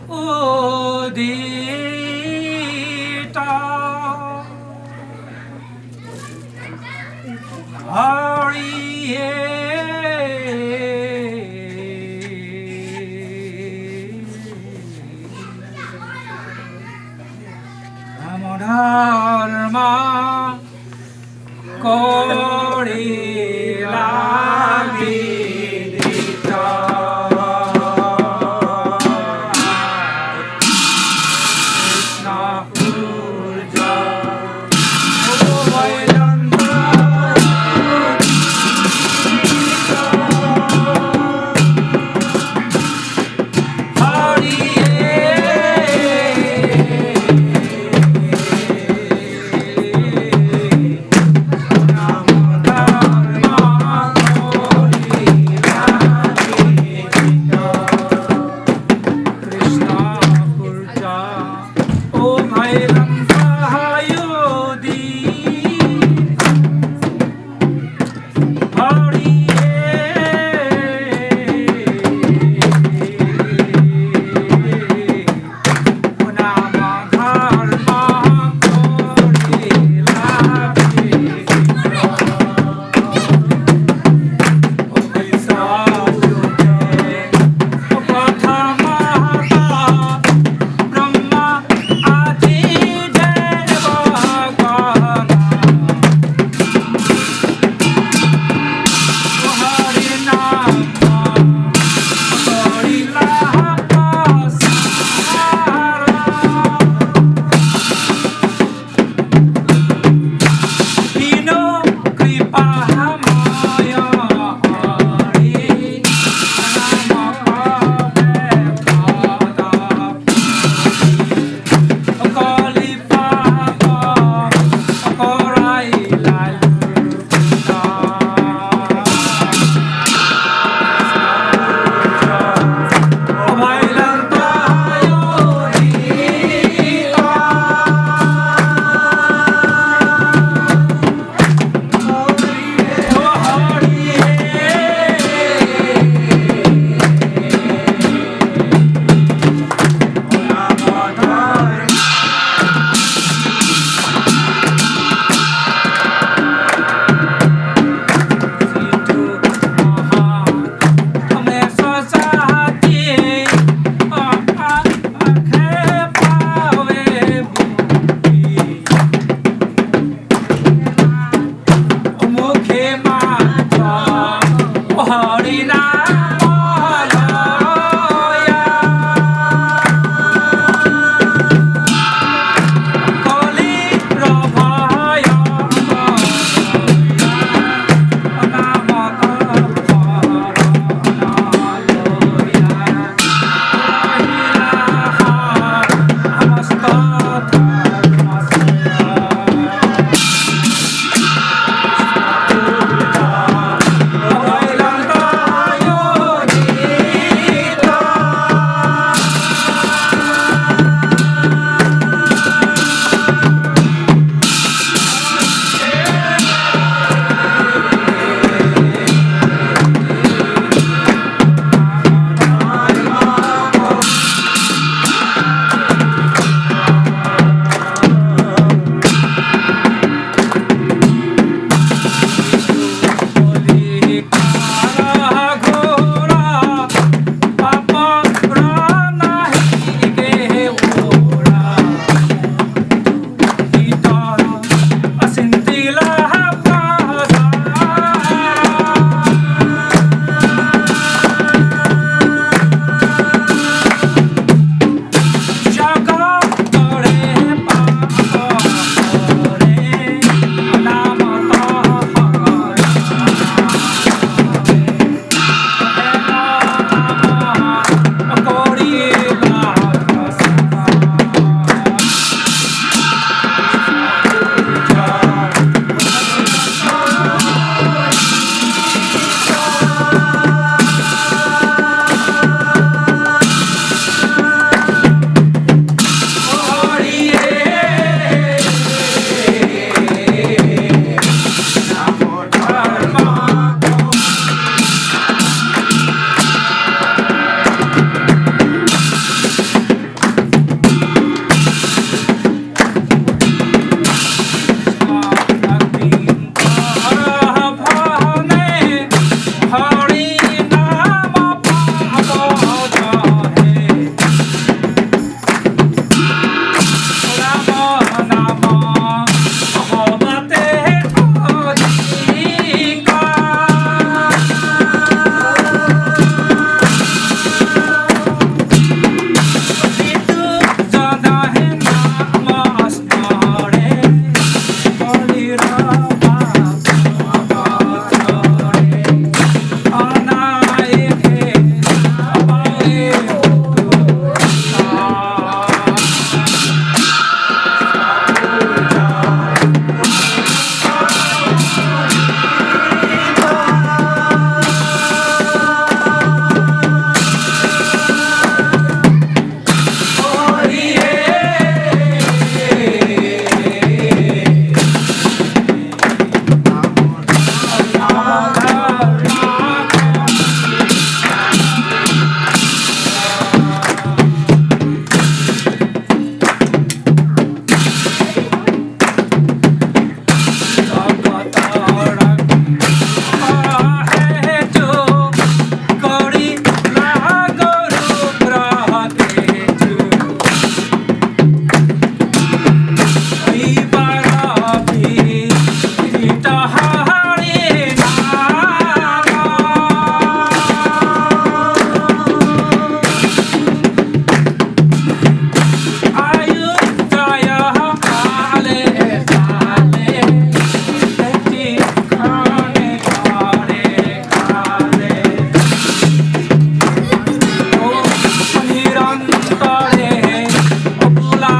udita Hariye Namo Dharma Korila Vidita Krishna Purja Vaidanta Hariye স্তরে অকুলা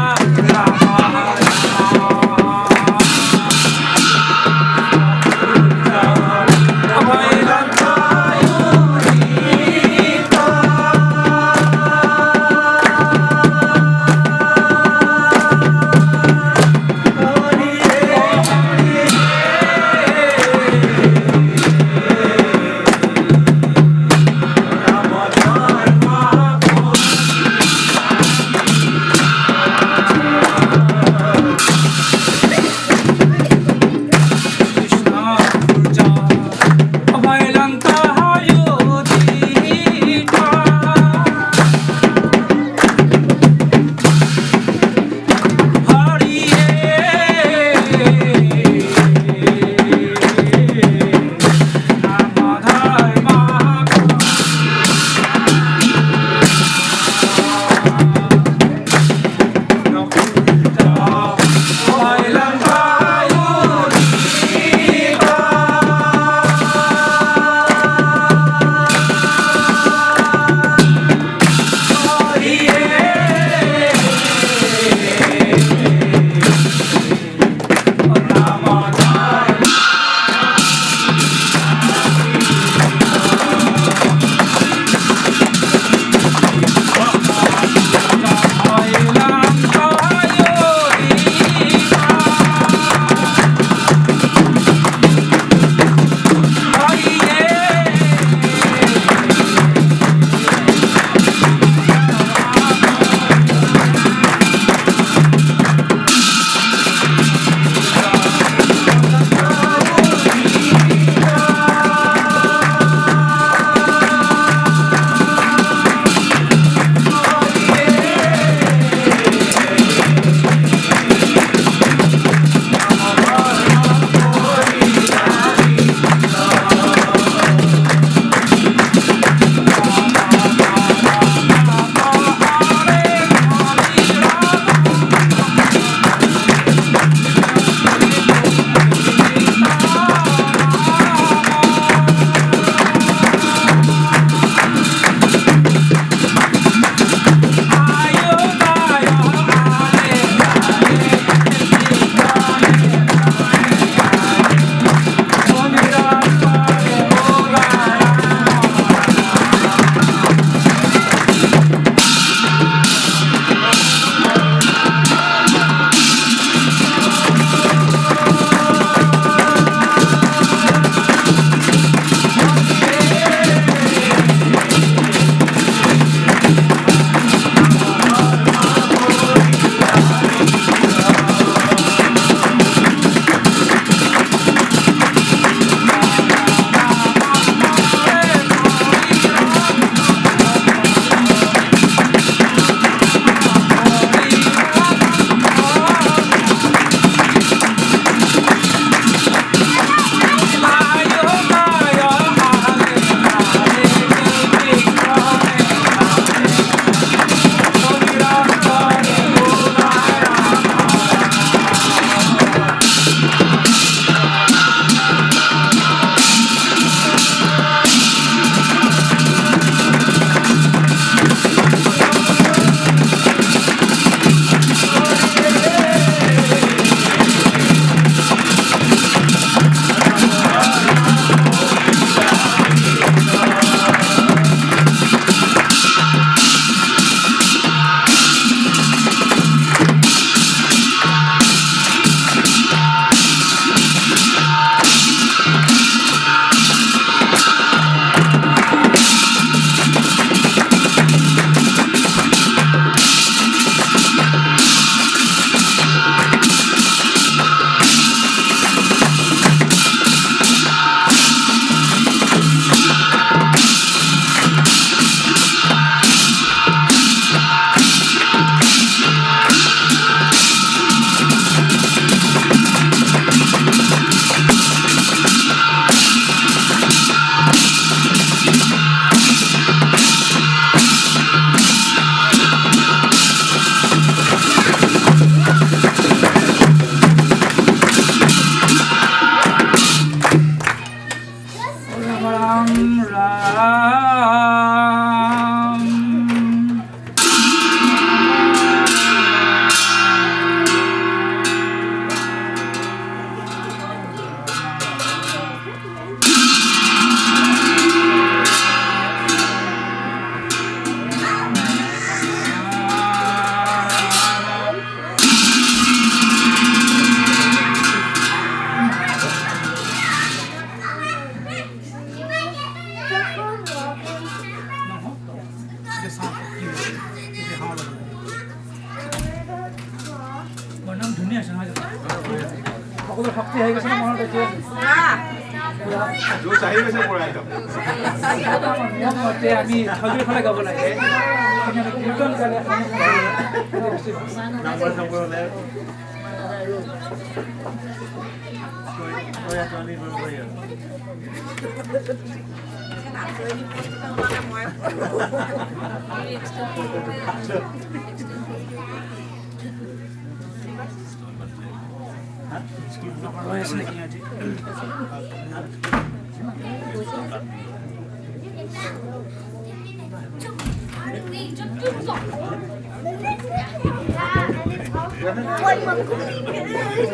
শক্তি হৈ গৈছে মনত এতিয়া জোচ আহি গৈছে পৰা একদম নিয়ম মতে আমি ঠগিৰ ফালে গাব লাগে কীৰ্তন গালে নাম্বাৰ হ'লে হৈ আছে নেকি আজি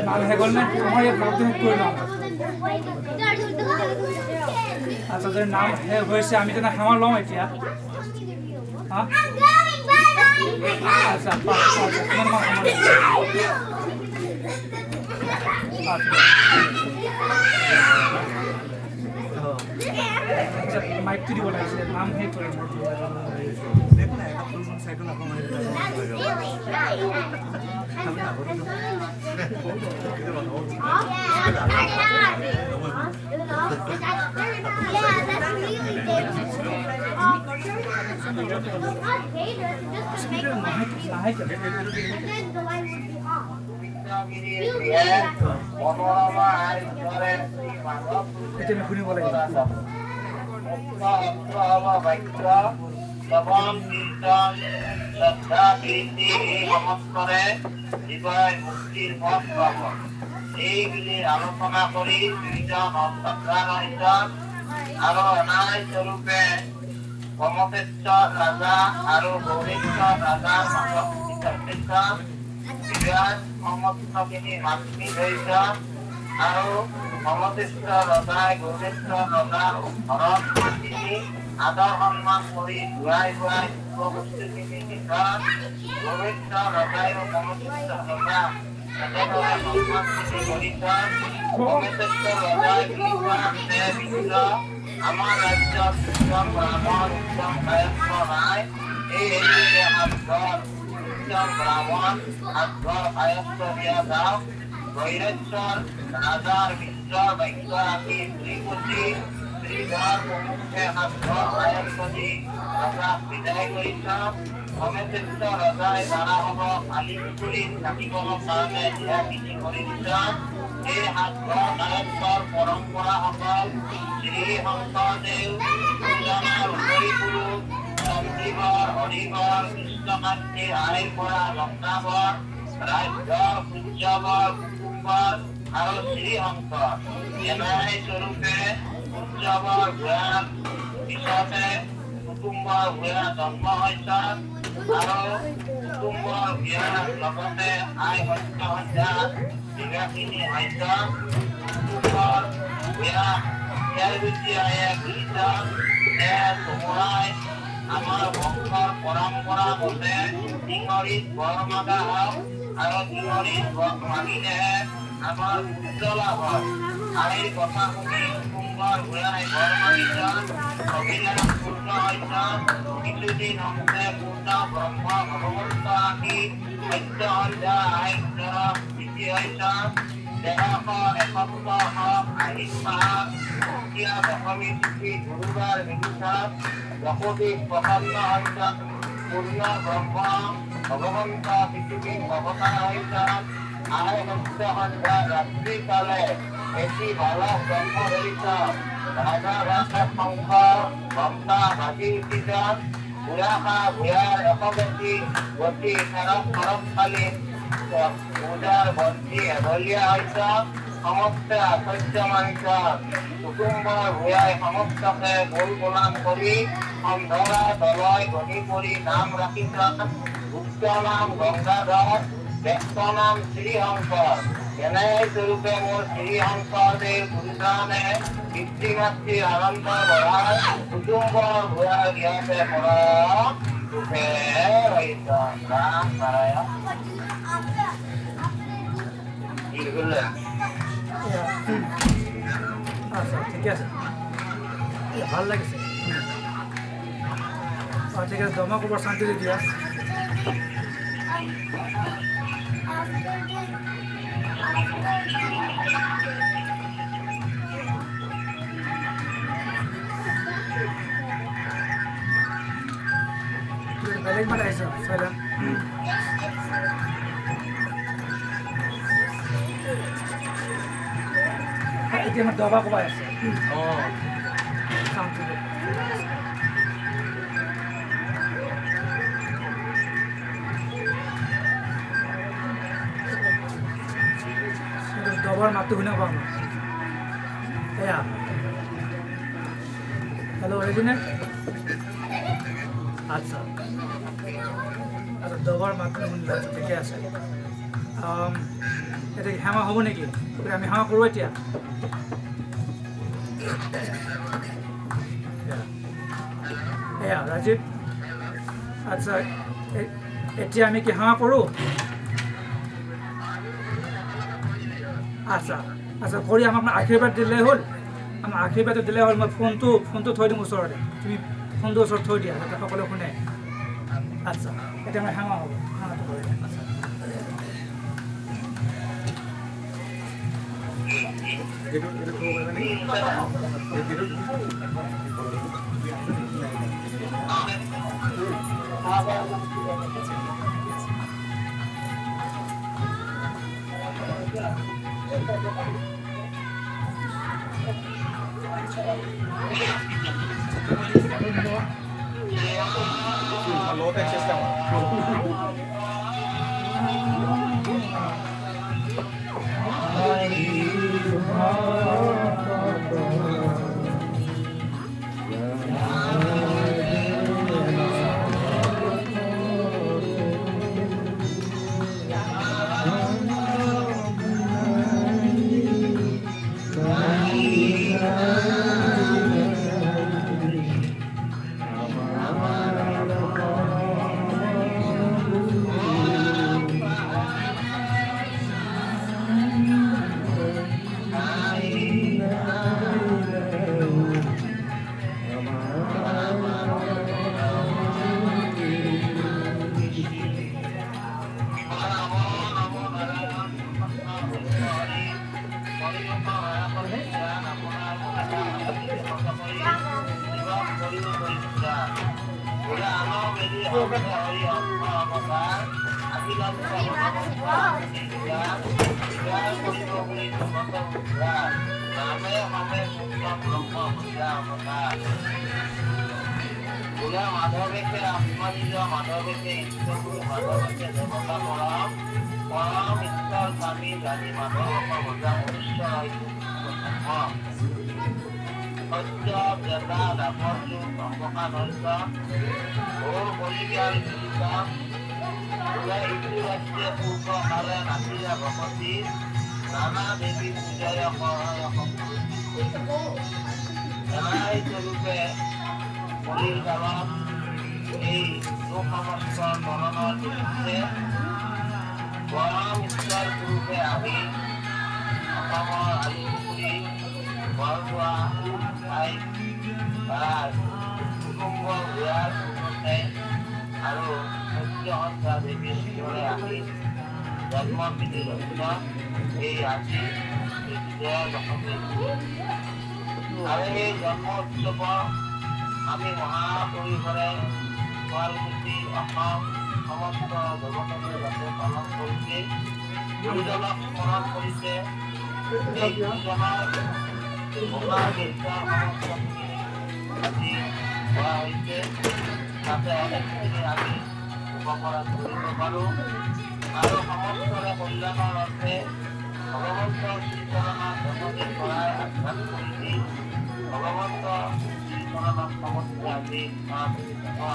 নাম শেষ হ'ল নে আমাৰ ইয়াত নামটো শেষ কৰি লওঁ আচ্ছা যদি নাম শেষ হৈছে আমি তেনে সেৱা লওঁ এতিয়া আচ্ছা কিমান মান মাইকটো দিব লাগিছিলে নাম শেষ কৰিম এতিয়া শুনিব লাগিব এইগুলি আলোচনা কৰি আৰু অনাই স্বৰূপে সমতেশ্বৰ ৰাজা আৰু গৌৰেশ্বৰ ৰাজাৰ সমস্তখিনি মাতৃ ধৰিছ আৰু সমতেশ্বৰ ৰজাই গৌৰেশ্বৰ ৰজাৰ ঘৰত মাতি আদৰ সন্মান কৰি ঘূৰাই ঘূৰাই বস্তুখিনি পিছত গৌৰেশ্বৰ ৰজায়ো সমতেশ্বৰ ৰজা একেদৰে সন্মানখিনি কৰিছ সমতেশ্বৰ ৰজাই বিশ্ব আমাৰ ৰাজ্যত উত্তম ব্ৰাহ্মণ উত্তম কায়স্থ নাই এই হেতুকে হাতঘৰ উত্তম ব্ৰাহ্মণ হাতঘৰ কায়স্থ দিয়া যাওক গৈৰেশ্বৰ ৰাজাৰ মিত্ৰৰ বাক্য ৰাখি শ্ৰীপতি শ্ৰীধৰ প্ৰমুখে হাতঘৰ কায়স্থ দি ৰজাক বিদায় কৰিছ সমতেশ্বৰ ৰজাই দ্বাৰা হ'ব আলি পুখুৰীত থাকিবৰ কাৰণে দিয়াখিনি কৰি দিছ এই হাতঘৰ কায়স্থৰ পৰম্পৰাসকল শ্ৰী শংকৰদেৱ পূজনৰ হৰিপুৰুষ চণ্ডীবৰ হৰিবৰ কৃষ্ণকান্তি আইৰ পৰা ৰত্নাবৰ ৰাজ্যৰ সূৰ্যবৰ কুটুম্বৰ আৰু শ্ৰীশংকৰ এনাই স্বৰূপে সূৰ্যবৰ ভূঞাৰ পিছতে কুটুম্বৰ ভূঞা জন্ম হৈছে আৰু কুটুম্বৰ ভূঞাৰ লগতে আই সত্য সন্ধ্যা বিঘাখিনি হৈছে কুটুম্বৰ ভূঞা আমাৰ বংশৰ পৰম্পৰা মতে ডিঙৰিত বৰ মাগা হওক আৰু ডিঙৰিত বৰ মাগিলেহে আমাৰ পুত্ৰ লাভ হয় আইৰ কথা শুনি কুটুম্বৰ ভূঞাই বৰ মাগিছ অভিযান পূৰ্ণ হৈছে কিছুদিন হওঁতে পূৰ্ণ ব্ৰহ্ম ভগৱন্ত আহি সত্য সন্ধ্যা আইৰ ওচৰত স্থিতি হৈছে 1171 আহিন মাহত দশমী তিথি গুৰুবাৰ নিশাত দশমী প্ৰসন্ন হৈছে পূৰ্ণ ব্ৰহ্ম ভগৱন্ত পৃথিৱীত অৱতাৰ হৈছে আই সত্য সন্ধ্যা ৰাত্ৰিকালে এটি বালক জন্ম ধৰিছে ৰাজা ৰাজা শংখ ঘণ্টা ভাগি উঠিছে বুঢ়াশা ভূঞাৰ এশগতি গতি শৰৎকালীন পূজাৰ বন্তি এঢলীয়া হৈছে সমস্ত আচৰ্য মানিছ কুটুম্বৰ ভূঞাই সমস্তকে গোল গোলাম কৰি অন্ধৰা দলয় গণি কৰি নাম ৰাখিছ গুপ্ত নাম গংগাধৰ ব্যস্ত নাম শ্ৰীশংকৰ এনে স্বৰূপে মোৰ শ্ৰীশংকৰদেৱ গুৰুজনে পিতৃ মাতৃ আনন্দ বঢ়াই কুটুম্বৰ ভূঞাৰ জ্ঞাতে পৰা ৰূপে ৰহিছ ৰাম নাৰায়ণ আচ্ছা ঠিকে আছে ভাল লাগিছে ঠিক আছে জমা ক'ব শান্তি দিয়া বেলেগ মানে আহিছে চাইলা এতিয়া মই দবা কোবাই আছে দবার মাতটো শুনা পাওঁ এয়া হেল্ল' ৰেজিনে আচ্ছা আচ্ছা দবাৰ মাতটো শুনিলা ঠিকে আছে এতিয়া সেৱা হ'ব নেকি আমি সেৱা কৰোঁ এতিয়া এয়া ৰাজীৱ আচ্ছা এতিয়া আমি কি সেৱা কৰোঁ আচ্ছা আচ্ছা কৰি আমাক আশীৰ্বাদ দিলেই হ'ল আমাৰ আশীৰ্বাদটো দিলেই হ'ল মই ফোনটো থৈ দিম ওচৰতে তুমি ফোনটো ওচৰত থৈ দিয়া যাতে সকলোৱে শুনে আচ্ছা এতিয়া আমাৰ সেৱা হ'ব সেৱাটো কৰি দিয়া আচ্ছা মাধৱকে আত্মনিজ মাধৱকে ইষ্টগুৰু মাধৱকে দেৱতা পৰম ঈশ্বৰ স্বামী জানি মাধৱক ভজা মনুষ্য সত্য বেদা দাপৰ্যু অংককা নৈশ ঘোৰ কলিকাল পীড়িত ইতিৰাজ্যে পূৰ্বকালে নাচিৰা ভকতি নানা দেৱী পূজয় এনাই স্বৰূপে কলিৰ কালত এই লোক সমস্ত মৰণৰ দৃষ্টিৰে পৰম ঈশ্বৰ স্বৰূপে আহি অসমৰ আলিপুখুৰী বৰদোৱা ঠাইত কুটুম্ব ভূঞাৰ পূৰ্ণতে আৰু সত্যসন্ধ্যা দেৱীৰ শিৱৰে আহি জন্ম বিধি লক্ষ্য এই আজি বিজয়া দশমী আৰু এই জন্ম উৎসৱৰ আমি মহাপৰিসৰে শুৱালকুছি অসম সমস্ত জগতলৈ যাতে পালন কৰিছে গুৰুজনক স্মৰণ কৰিছে এই গুৰুজনৰ আজি কোৱা হৈছে যাতে অনেকখিনি আমি উপকাৰ কৰিব পাৰোঁ আৰু সমস্তৰে কল্যাণৰ অৰ্থে ভগৱন্ত শ্ৰীচৰণৰ জন্মদিন কৰাই আহ্বান কৰিছে ভগৱন্ত শ্ৰীচৰণক সমস্ত আজি কোৱা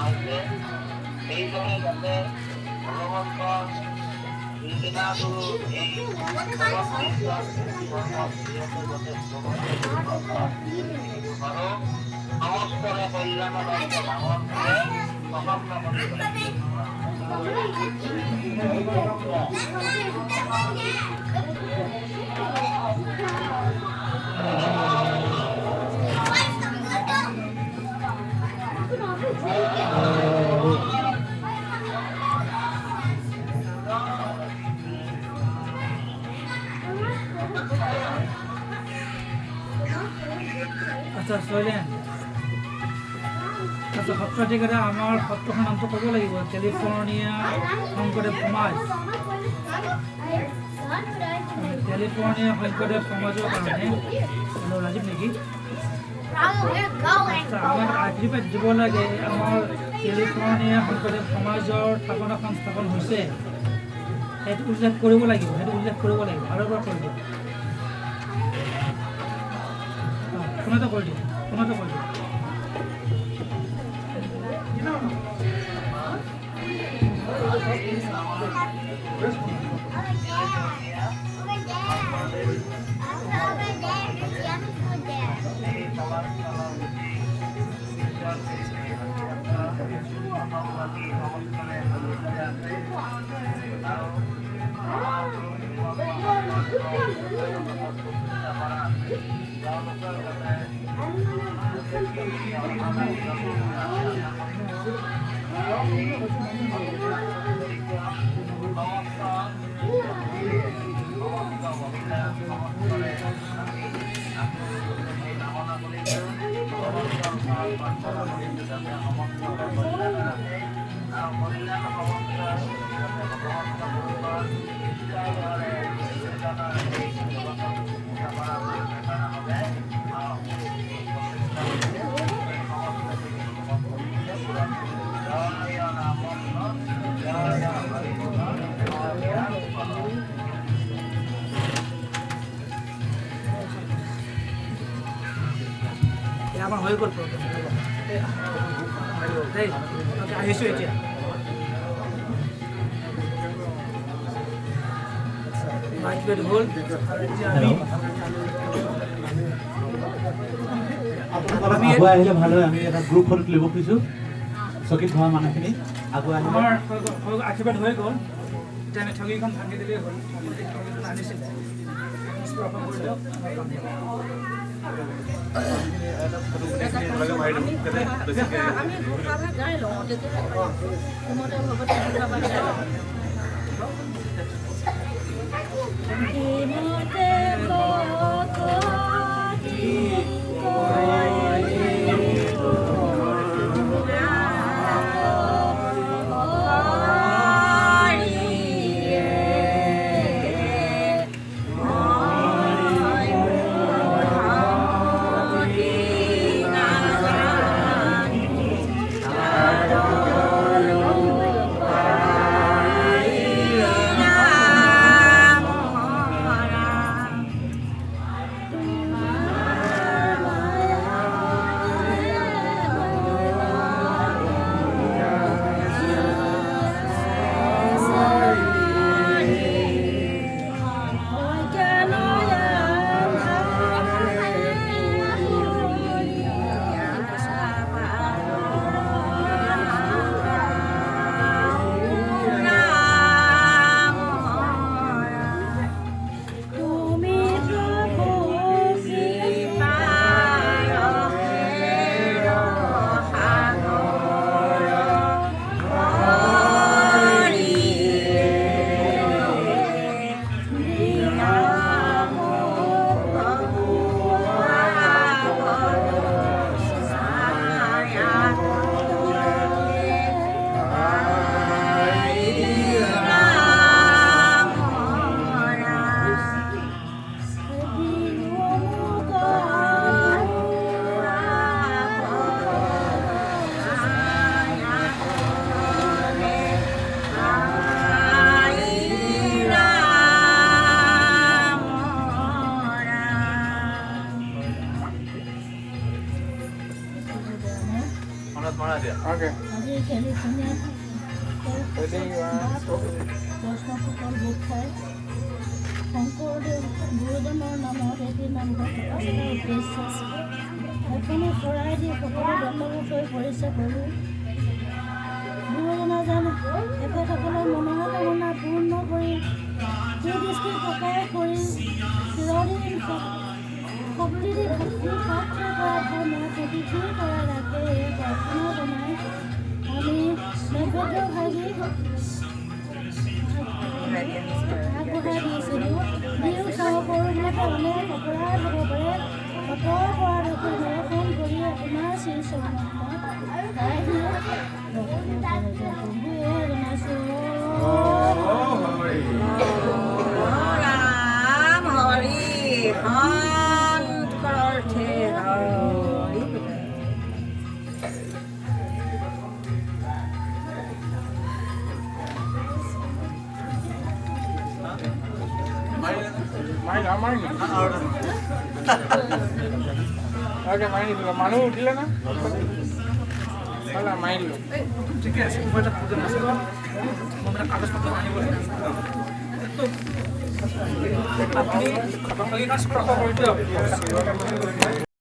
হৈছে এইদৰে যাতে ভগৱন্ত শ্ৰীনাথগুৰু এই সমস্তৰে কল্যাণৰ অৰ্থে ডাঙৰ কৰে প্ৰকাশ আচ্ছা শৈলেন আচ্ছা সত্ৰাধিকাৰে আমাৰ সত্ৰখনৰ নামটো ক'ব লাগিব কেলিফৰ্ণিয়া শংকৰদেৱ সমাজ কেলিফৰ্ণিয়া শংকৰদেৱ সমাজৰ কাৰণে ৰাজীৱ নেকি আচ্ছা আমাক আশীৰ্বাদ দিব লাগে আমাৰ কেলিফৰ্ণিয়া শংকৰদেৱ সমাজৰ স্থাপন হৈছে সেইটো উল্লেখ কৰিব লাগিব আৰু এবাৰ কৰিব কোনোটা কৰি দিওঁ আমাৰ হৈ গ'ল দেই আহিছোঁ এতিয়া হ'ল আমি আগুৱাই আহিলে ভাল হয় আমি এটা গ্ৰুপ ফটো তুলিব খুজিছোঁ চকীত হোৱা মানুহখিনি আগুৱাই আহিলে আমাৰ আশীৰ্বাদ হৈ গ'ল এতিয়া আমি ঠগীখন ভাঙি দিলেই হ'ল আনিছিলে Okay. Sankardev গুৰুজনৰ নামত এটি নামঘৰ auspicious এখনি চৰাই দি সকলো দণ্ডবোধ হৈ পৰিছে প্ৰভু গুৰুজনা যেন এখেতসকলৰ মনৰ কামনা পূৰ্ণ কৰি সুদৃষ্টি প্ৰকাশ কৰি চিৰদিন শক্তিৰে ভক্তি পাত্ৰ কৰা ধৰ্ম প্ৰতিষ্ঠা কৰা ৰাখে এই প্ৰাৰ্থনা জনাই আমি নৈবেদ্য ভাগি আগবঢ়াই দিছিলোঁ দিওঁ চাব কৰোঁ অনেক অপৰাধ হ'ব পাৰে আঁতৰৰ পৰা দেখি দৰ্শন কৰি আপোনাৰ শ্ৰী চৰণত গাই দিয়ে প্ৰভুৱে জনাইছোঁ ৰাম হৰি অৰ্থে হৰি মানুহ উঠিলে না মাৰিলো ঠিকে আছে মই এটা প্ৰয়োজন আছে মই মানে কাগজ পত্ৰ আনিব লাগিব আপুনি কাজ স্পৰ্শ কৰি দিয়ক